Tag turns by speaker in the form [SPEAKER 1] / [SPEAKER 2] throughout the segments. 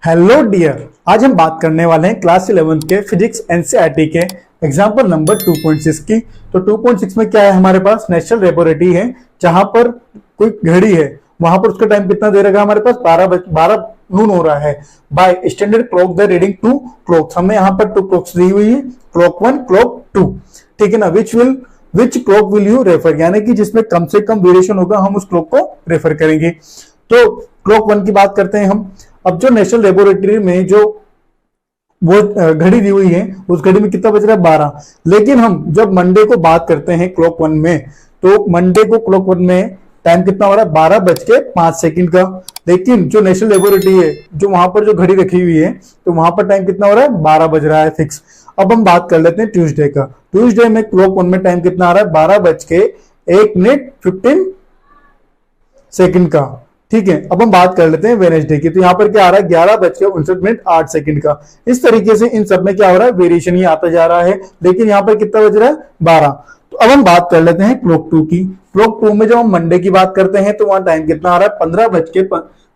[SPEAKER 1] Hello dear, आज हम बात करने वाले हैं क्लास 11 के फिजिक्स एनसीईआरटी के एग्जाम्पल नंबर 2.6 की। तो 2.6 में क्या है, हमारे पास नेशनल लेबोरेटरी है जहां पर कोई घड़ी है, वहां पर उसका टाइम कितना दे रखा है हमारे पास 12 नून हो रहा है। By standard clock the reading 2 clocks, हमें यहाँ पर 2 क्लॉक्स दी हुई है, क्लॉक 1 क्लॉक 2, ठीक है ना। विच क्लॉक विल यू रेफर, यानी कि जिसमें कम से कम वेरिएशन होगा हम उस क्लॉक को रेफर करेंगे। तो क्लॉक 1 की बात करते हैं हम। अब जो नेशनल लेबोरेटरी में जो वो घड़ी दी हुई है, उस घड़ी में कितना बज रहा है 12। लेकिन हम जब मंडे को बात करते हैं क्लॉक 1 में, तो मंडे को क्लॉक 1 में टाइम कितना हो रहा है 12:05 का। लेकिन जो नेशनल लेबोरेटरी है, जो वहां पर जो घड़ी रखी हुई है, तो वहां पर टाइम कितना हो रहा है 12 बज रहा है फिक्स। अब हम बात कर लेते हैं ट्यूसडे का। ट्यूसडे में क्लॉक 1 में टाइम कितना आ रहा है 12:01 का, ठीक है। अब हम बात कर लेते हैं वेडनेसडे की। तो यहाँ पर क्या आ रहा है 11:59 का। इस तरीके से इन सब में क्या हो रहा है, वेरिएशन ही आता जा रहा है। लेकिन यहाँ पर कितना बज रहा है 12। तो अब हम बात कर लेते हैं क्लॉक 2 की। क्लॉक 2 में जब हम मंडे की बात करते हैं तो वहां टाइम कितना आ रहा है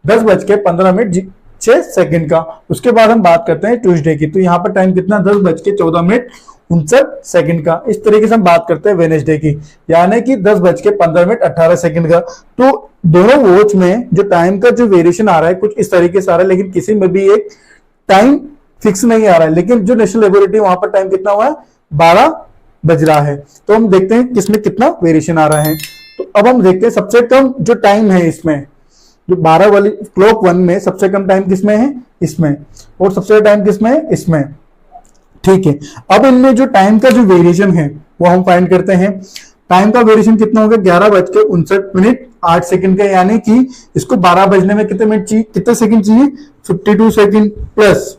[SPEAKER 1] 10:15 का। उसके बाद हम बात करते हैं ट्यूसडे की। तो यहाँ पर टाइम कितना 10:14 का। इस तरीके से हम बात करते हैं वेडनेसडे की, यानी कि 10:15 का। तो दोनों वॉच में जो टाइम का जो वेरिएशन आ रहा है कुछ इस तरीके से आ रहा है, लेकिन किसी में भी एक टाइम फिक्स नहीं आ रहा है। लेकिन जो नेशनल लेबोरेटरी वहां पर टाइम कितना हुआ है 12 बज रहा है। तो हम देखते हैं किसमें कितना वेरिएशन आ रहा है। तो अब हम देखते हैं सबसे कम जो टाइम है इसमें, जो 12 वाली क्लॉक 1 में सबसे कम टाइम किसमें है, इसमें, और सबसे टाइम किसमें है, इसमें, ठीक है। अब इनमें जो टाइम का जो वेरिएशन है वो हम फाइंड करते हैं। टाइम का वेरिएशन कितना होगा 11:59 का, यानी कि इसको 12 बजने में कितने मिनट चाहिए, कितने सेकंड चाहिए 52 सेकंड प्लस।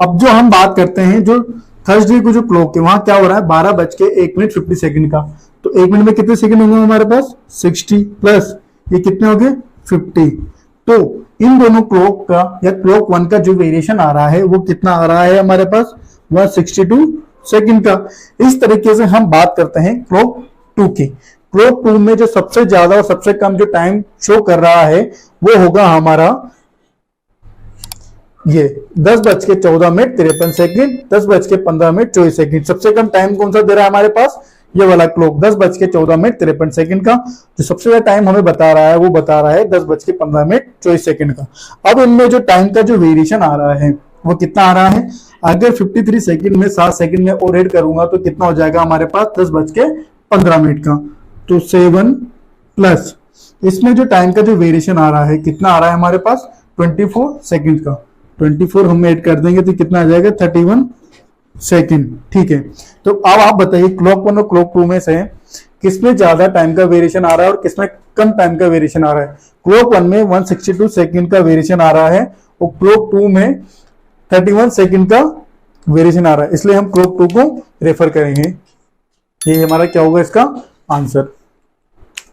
[SPEAKER 1] अब जो हम बात करते हैं जो थर्सडे को जो क्लॉक है वहां क्या हो रहा है 12:01 का। तो 1 मिनट में कितने सेकंड होंगे हमारे पास 60 प्लस ये कितने हो गए 50। तो इन दोनों क्लॉक का या क्लॉक 1 का जो वेरिएशन आ रहा है वो कितना आ रहा है हमारे पास 162 सेकंड का। इस तरीके से हम बात करते हैं क्लॉक 2 की। क्लॉक 2 में जो सबसे ज्यादा और सबसे कम जो टाइम शो कर रहा है वो होगा हमारा ये 10:14 10:15 सबसे कम टाइम कौन सा दे रहा है हमारे पास, ये वाला क्लॉक 10:14 का। जो सबसे ज्यादा टाइम हमें बता रहा है वो बता रहा है 10:15 का। अब इनमें जो टाइम का जो वेरिएशन आ रहा है वो कितना आ रहा है, अगर 53 सेकंड में 7 सेकंड में और ऐड करूंगा तो कितना हो जाएगा हमारे पास 10:15 का। तो 7 प्लस इसमें जो टाइम का जो वेरिएशन आ रहा है कितना आ रहा है हमारे पास 24 सेकंड का। 24 हम ऐड कर देंगे तो कितना आ जाएगा 31 सेकंड, ठीक है। तो अब आप बताइए क्लॉक 1 और क्लॉक 2 में से किसमें ज्यादा टाइम का वेरिएशन आ रहा है और किसमें कम टाइम का वेरिएशन आ रहा है। क्लॉक 1 में 162 सेकंड का वेरिएशन आ रहा है और क्लॉक 2 में 31 सेकंड का वेरिएशन आ रहा है, इसलिए हम क्लॉक 2 को रेफर करेंगे। ये हमारा क्या होगा इसका आंसर।